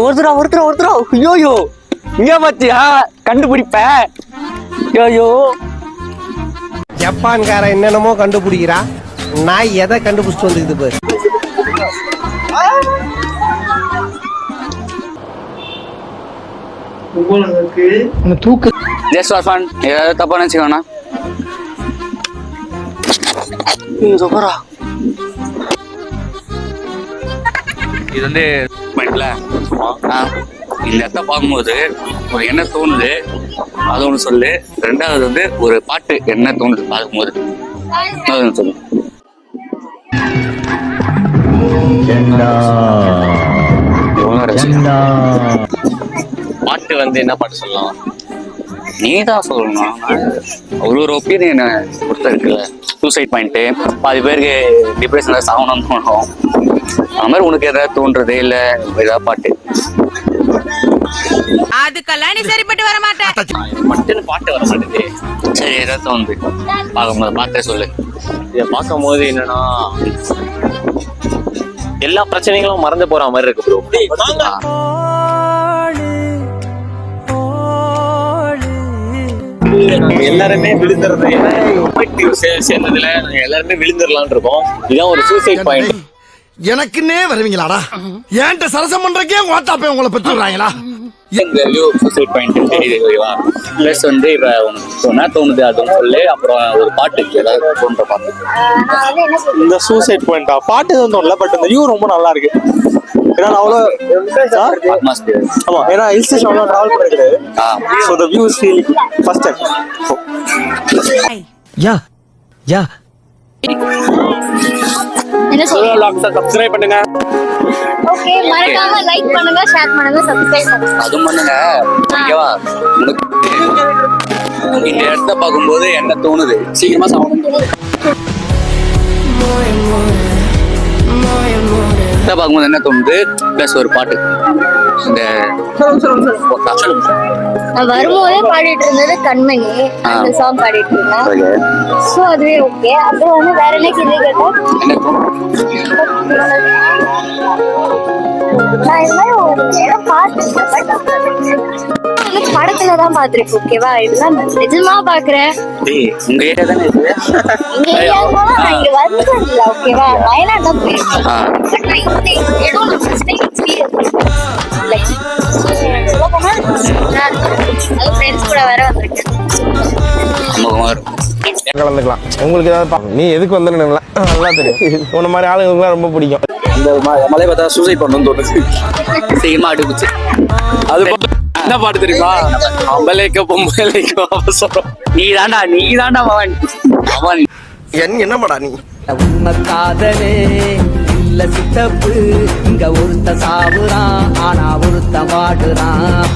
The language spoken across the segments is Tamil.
ஒருத்தரா ஐயோயோ இங்க பாத்தியா கண்டுபிடிப்ப ஐயோ ஜப்பான்காரன் என்னென்னமோ கண்டுபிடிக்கிறா நான் எதை கண்டுபிடிச்சிட்டு வந்துக்குது தூக்கு ஜஸ்ட் ஃபார் ஃபன் ஏதாவது தப்பா நினைச்சுக்கோண்ணா சூப்பரா இது வந்து இந்த இடத்த பார்க்கும்போது ஒரு என்ன தோணுது அது ஒன்று சொல்லு. ரெண்டாவது வந்து ஒரு பாட்டு என்ன தோணுது பார்க்கும்போது அது ஒன்று சொல்லு. பாட்டு வந்து என்ன பாட்டு சொல்லலாம்? நீ தான் சொல்லணும். ஒரு ஒப்பீனியன் பொறுத்த இருக்குல்ல. சூசைட் பாயிண்ட்டு பாதி பேருக்கு டிப்ரெஷன்ல சாகணும்னு தோணும். அந்த மாதிரி உனக்கு ஏதாவது தோன்றது இல்ல ஏதாவது பாட்டு? அதுக்கெல்லாம் நீ சரிப்பட்டு வர மாட்டேன். மட்டும் பாட்டு வர மாட்டேங்குது. சரி ஏதாவது தோணுது பார்க்கும்போது பாட்டே சொல்லு. இதை பார்க்கும் போது என்னன்னா எல்லா பிரச்சனைகளும் மறந்து போற மாதிரி இருக்கு ப்ரோ. எல்லாருமே விழுந்துறது சேர்ந்ததுல எல்லாருமே விழுந்துடலான் இருக்கோம். இதான் ஒரு சூசைட் பாயிண்ட். எனக்குன்னே வருவீங்களாடா? ஏன்ட்ட சரசம் பண்றக்கே வாட்டாப்பே உங்களை பெற்று விடுறாங்களா? சூசைட் பாயிண்ட் பிளஸ் வந்து இப்ப உனக்கு என்ன தோணுது அதுவும் சொல்லு. அப்புறம் ஒரு பாட்டு ஏதாவது தோன்ற பாட்டு. இந்த சூசைட் பாயிண்டா பாட்டு எதுவும் தோணல. பட் இந்த வியூ ரொம்ப நல்லா இருக்கு. ஏன்னா அவ்வளோ ஆமா ஏன்னா ஹில் ஸ்டேஷன் அவ்வளோ டிராவல் பண்ணிருக்காரு. So the view is really first time. Yeah என்ன சொல்றீங்க? சப்ஸ்கிரைப் பண்ணுங்க. ஓகே மறக்காம லைக் பண்ணுங்க, ஷேர் பண்ணுங்க, சப்ஸ்கிரைப் பண்ணுங்க. அதுவும் பண்ணுங்க. ஓகேவா? உனக்கு இந்த இடத்த பார்க்கும்போது என்ன தோணுது? சீக்கிரமா சாப்பிடணும் தோணுது. பார்க்கும்போது என்ன தோணுது பிளஸ் ஒரு பாட்டு. இந்த நான் வரும்போதே பாடிட்டு இருந்தது கண்மணி அந்த சாங் பாடிட்டு இருந்தேன். சோ அதுவே ஓகே. அப்புறம் வந்து வேற என்ன கேள்வி கேட்டேன்? நான் இந்த மாதிரி ஒரு இடம் பார்த்துருக்கேன். படத்துலதான் பாத்துருக்கேன். ஓகேவா? இதெல்லாம் நிஜமா பாக்குறேன். உங்க ஏரியா தானே இது? எங்க ஏரியாவுக்கு நான் இங்க வந்ததில்ல. ஓகேவா? வயநாடு தான் போயிருக்கேன். பட் நான் இந்த இடம் நான் ஃபர்ஸ்ட் டைம் எக்ஸ்பீரியன்ஸ் லைக் அது ஃப்ரெண்ட்ஸ் கூட வேற வந்திருக்கேன். கலந்துக்கலாம். உங்களுக்கு ஏதாவது நீ எதுக்கு வந்தேன்னு நல்லா தெரியும். உன்ன மாதிரி ஆளுங்களுக்குலாம் ரொம்ப பிடிக்கும். இந்த மலை பார்த்தா சூசைட் பண்ணணும்னு தோணுது. சீக்கிரமா அடிக்குச்சு. அது என்ன பாட்டு தெரியுமா? அம்பலைக்கோ பொம்பளைக்கோ அவசரம். நீ தாண்டா அவன் அவன் என்ன படா நீ? உண்மை காதலே இல்ல சித்தப்பு. இங்க ஒருத்த சாவுறான் ஆனா ஒருத்த வாடுறான்.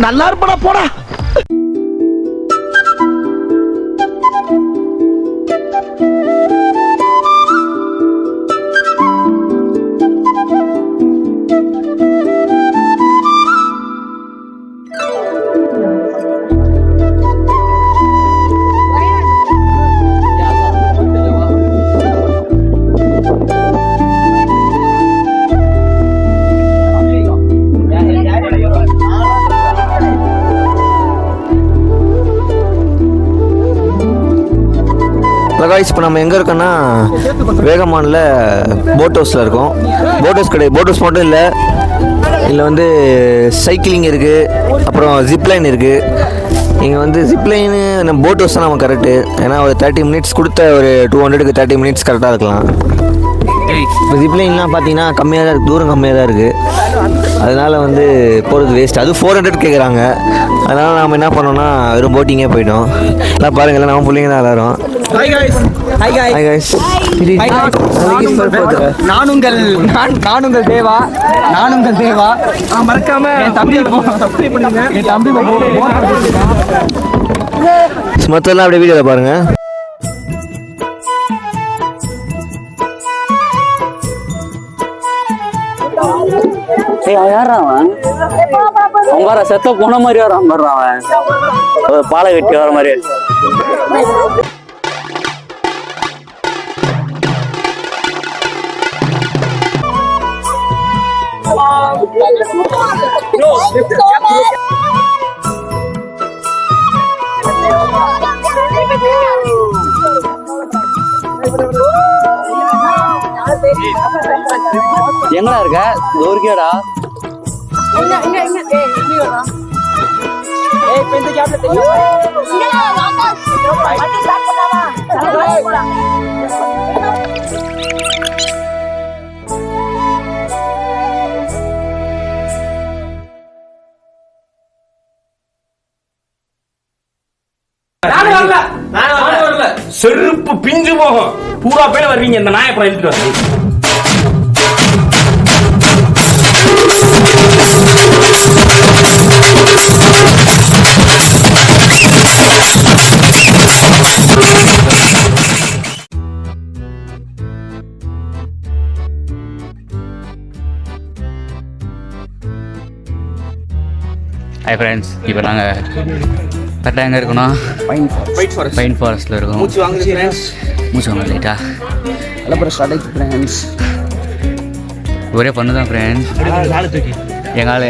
நல்லா இருப்படா போடா. இப்போ நம்ம எங்கே இருக்கோன்னா வேகமானில் போட் ஹவுஸில் இருக்கோம். போட் ஹவுஸ் கிடையாது, போட் ஹவுஸ் மட்டும் இல்லை, இதில் வந்து சைக்கிளிங் இருக்குது, அப்புறம் ஜிப்லைன் இருக்குது. இங்கே வந்து ஜிப்லைனு நம்ம போட் ஹவுஸ் தான் நம்ம கரெக்டு. ஏன்னா ஒரு 30 மினிட்ஸ் கொடுத்த ஒரு 200க்கு 30 மினிட்ஸ் கரெக்டாக இருக்கலாம். இப்போ ஜிப்லைன்லாம் பார்த்தீங்கன்னா கம்மியாக தான் இருக்குது, தூரம் கம்மியாக தான் இருக்குது. அதனால் வந்து போகிறது வேஸ்ட். அது 400 கேட்குறாங்க. அதனால் நம்ம என்ன பண்ணோம்னா வெறும் போட்டிங்கே போயிட்டோம். எல்லாம் பாருங்கள், நம்ம பிள்ளைங்க தான் எல்லாரும். Hi guys. நான் உங்கள் தேவா. மறக்காம என் தம்பி சப்ஸ்கிரைப் பண்ணுங்க. என் தம்பி மொத்தம் அப்படியே வீடியோவில் பாருங்க. யாரா அவன் வர செத்த போன மாதிரி வரான் வர்றான் அவன் பாலை வெட்டி வர மாதிரி. எங்கடா இருக்க? தூர்க்கியாடா. செருப்பு பிஞ்சு போகும். பூரா பேர் வருவீங்க இந்த நாயை அப்புறம் எடுத்துட்டு வரீங்க. ஹாய் ஃப்ரெண்ட்ஸ், இப்போ நாங்கள் கரெக்டாக எங்கே இருக்கணும்? பைன் ஃபாரஸ்ட்டில் இருக்கோம். மூச்சு வாங்க லைட்டா. ஃப்ரெண்ட்ஸ் ஒரே பண்ணு தான் ஃப்ரெண்ட்ஸ். எங்கால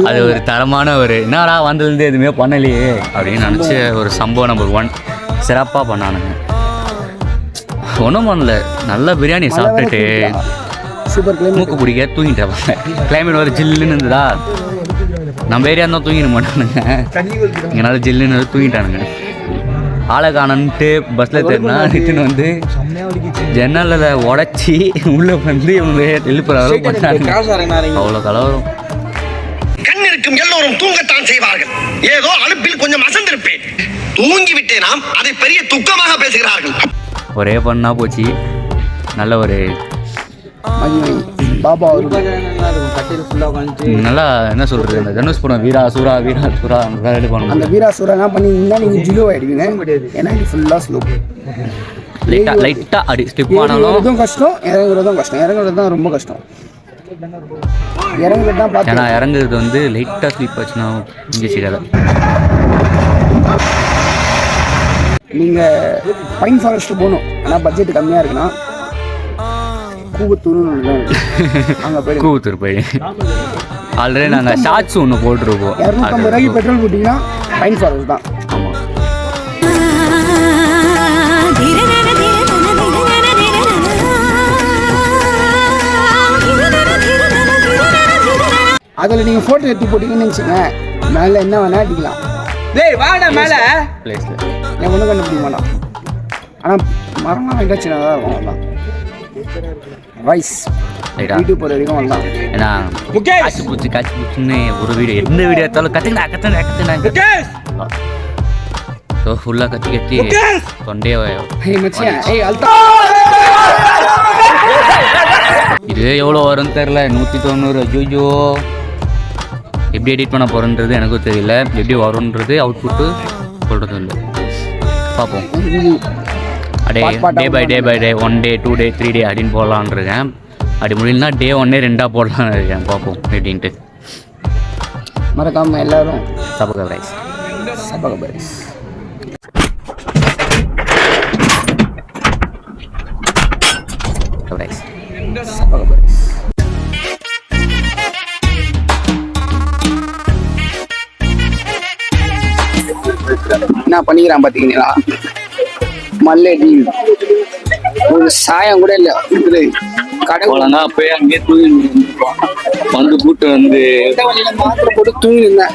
அது ஒரு தரமான ஒரு என்னடா வந்ததுலேருந்து எதுவுமே பண்ணலையே அப்படின்னு நினச்சி ஒரு சம்பவம் நம்பர் 1 சிறப்பாக பண்ணானுங்க. ஒன்றும் பண்ணல, நல்ல பிரியாணி சாப்பிட்டுட்டு மூக்கு பிடிக்க தூங்கிட்டாங்க. கிளைமேட் ஒரு ஜில்லுன்னு இருந்ததா, நம்ம ஏரியா தான் தூங்கிட மாட்டானுங்க. இங்கனால ஜில்லுன்னு தூங்கிட்டானுங்க. ஆளை காணன்ட்டு பஸ்ஸில் தேடினா ரிட்டன் வந்து ஜன்னலில் உடச்சி உள்ளே வந்து இவங்க எழுப்புற அளவு பண்ணாங்க. அவ்வளோ கலவரம். கண்ணிருக்கும் எல்லோரும் தூங்கத்தான் செய்வார்கள். ஏதோ அலுப்பில் கொஞ்சம் அசந்திருப்பேன். தூங்கி விட்டே நாம் அதை பெரிய துக்கமாக பேசுகிறார்கள். ஒரே பண்ணா போச்சு. நல்ல ஒரு நல்லா என்ன சொல்றது, இந்த தனுஷ் படம் வீரா சூரா ரெடி பண்ணுவோம். அந்த வீரா சூரா என்ன பண்ணீங்கன்னா நீங்க ஜிலோ ஆயிடுவீங்க. ஏன்னா இது ஃபுல்லா ஸ்லோப். லைட்டா அடி ஸ்லிப் ஆனாலும் கஷ்டம், இறங்குறதும் கஷ்டம். இறங்குறது தான் ரொம்ப கஷ்டம். இறங்குறது தான் பார்த்து. ஏன்னா இறங்குறது வந்து லைட்டா ஸ்லிப் ஆச்சுன்னா இங்கே சிக்கல. நீங்க பைன் ஃபாரஸ்ட் போகணும், ஆனால் பட்ஜெட் கம்மியா இருக்குன்னா கூவத்தூர் போய் ஆல்ரெடி நாங்கள் ஷார்ட்ஸ் ஒன்று போட்டிருக்கோம். 250 ரூபாய்க்கு பெட்ரோல் போட்டிங்கன்னா பைன் ஃபாரஸ்ட் தான். ஆமாம். அதில் நீங்கள் ஃபோட்டோ எடுத்து போட்டிங்கன்னு வச்சுங்க, மேலே என்ன வேணா அடிக்கலாம். மேலே பிளேஸில் என் ஒன்றும் கண்டுபிடிக்க மாட்டான். ஆனால் மரம்லாம் எங்கே சின்னதாக இருக்கும். அவ்வளோதான் ரைஸ் வீட்டுக்கு போகிற வரைக்கும் வரலாம். ஏன்னா காய்ச்சி பூச்சின்னு ஒரு வீடியோ, எந்த வீடியோ எடுத்தாலும் கற்றுக்கினா ஸோ ஃபுல்லாக கத்தி தொண்டையே இது எவ்வளோ வரும்னு தெரில. 190. ஐயோ, எப்படி எடிட் பண்ண போகிறன்றது எனக்கும் தெரியல. எப்படி வரும்ன்றது அவுட்புட்டு சொல்கிறது இல்லை. பார்ப்போம். டே பை டே 1 டே 2 டே 3 டே அப்படின்னு போடலான்னு இருக்கேன். அப்படி முடியலன்னா டே 1 2 போடலான்னு இருக்கேன். பார்ப்போம் எப்படின்ட்டு. மறக்காம எல்லாரும் சபக ரைஸ் என்ன பண்ணிக்கிறான் பார்த்தீங்கன்னா, மல்லடி ஒரு சாயம் கூட இல்லை. கடவுளங்க போய் அங்கேயே தூங்கி வந்து கூட்டு வந்து மாத்திரை போட்டு தூங்கி இருந்தேன்.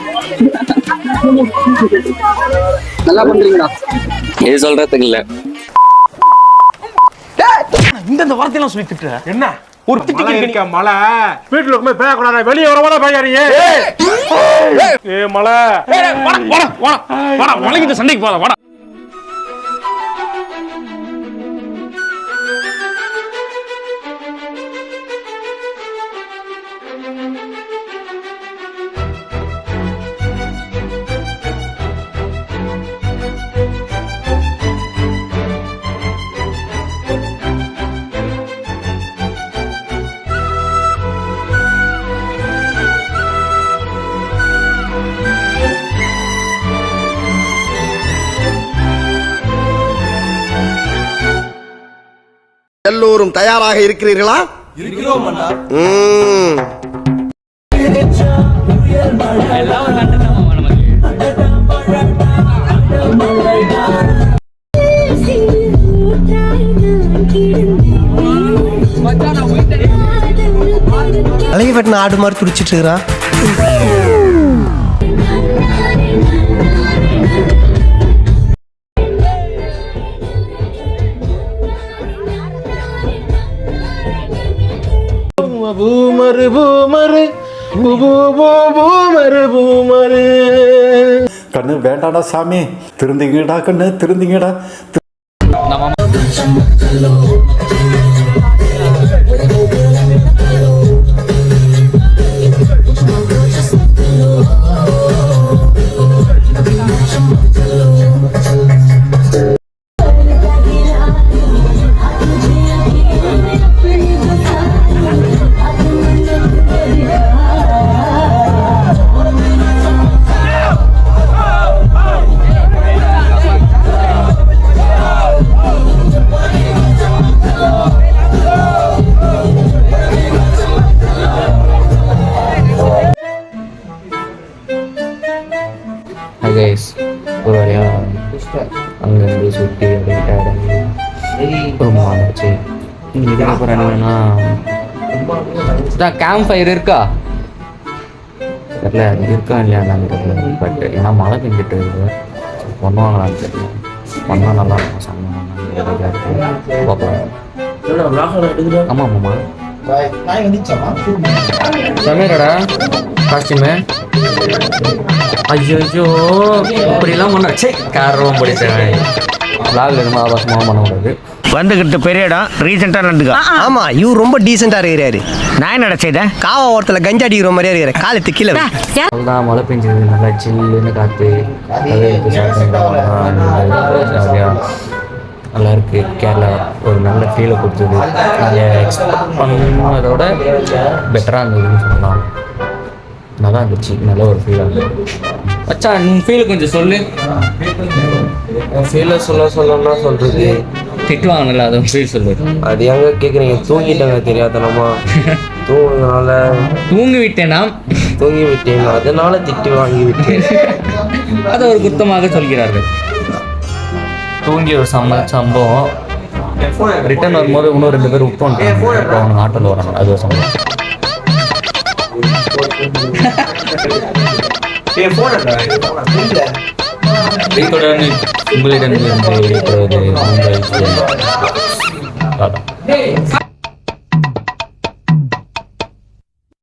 நல்லா பண்றீங்களா? இது சொல்றதுக்கு இல்லை. இந்த வார்த்தையெல்லாம் சொல்லி திட்டுற என்ன? ஒரு இருக்க மலை வீட்டுல இருக்கும்போது பேயக்கூடாது, வெளியே வரவா பேயாரியே. மலை மலைக்கு சண்டைக்கு போதா வாடா. எல்லோரும் தயாராக இருக்கிறீர்களா? அழகி வெட்டின ஆடு மாதிரி துடிச்சிட்டு இருக்கிறான். Boomer boomer boomer boomer. கண்ணு வேண்டாடா சாமி, திருந்திங்கடா கண்ணு, திருந்திங்கடா. ஒரு வழியா அங்கேருந்து சுற்றி அப்படின்ட்டு ரொம்ப வந்துச்சு. இதுக்கப்புறம் என்னன்னா கேம்ப் ஃபயர் இருக்கா தெரியல, அது இருக்கா இல்லையான்னு தெரியல. பட் ஏன்னா மழை பெஞ்சிட்டு பண்ணுவாங்களான்னு தெரியல. பண்ணால் நல்லா இருக்கும். சமையல் பார்ப்போம். ஆமாம் ஆமாம்மா சமையலடா காஸ்டியூமு. ஐயோ இப்படிலாம் பண்ண சே காரம் பிடிச்சேன். விளாக்ல எதுவும் ஆபாசமாக பண்ணக்கூடாது. வந்துகிட்டு பெரிய இடம் ரீசெண்டாக நடந்துக்கா. ஆமா, இவர் ரொம்ப டீசெண்டா இருக்கிறாரு. நான் என்னடா செய்தேன்? காவா ஓரத்துல கஞ்சா அடிக்கிற மாதிரியா இருக்கிற காலத்து கீழே. அதுதான் மழை பெஞ்சது, நல்லா சில்லுன்னு காற்று, நல்லா இருக்கு. கேரளா ஒரு நல்ல ஃபீலை கொடுத்தது. நாங்கள் எக்ஸ்பெக்ட் பண்ணதோட பெட்டராக இருந்ததுன்னு சொல்லலாம். நல்லா இருந்துச்சு, நல்ல ஒரு ஃபீலாக இருந்தது. அச்சா நீ ஃபீல் கொஞ்சம் சொல்லு. ஃபீலை சொல்லணும்னா சொல்கிறது திட்டுவாங்கல்ல, அதை ஃபீல் சொல்லு. அது எங்கே கேட்குறீங்க? தூங்கிட்டாங்க தெரியாதனமா. தூங்குனால தூங்கி விட்டேனா? தூங்கி விட்டேன், அதனால திட்டு வாங்கி விட்டேன். அதை ஒரு குத்தமாக சொல்கிறார்கள். தூங்கி ஒரு சம்பவம். ரிட்டர்ன் வரும்போது இன்னும் 2 பேர் விட்டு வந்துட்டாங்க. இப்போ அவனுக்கு ஆட்டோவில் வராங்க. அது ஒரு சம்பவம். உங்களிடம்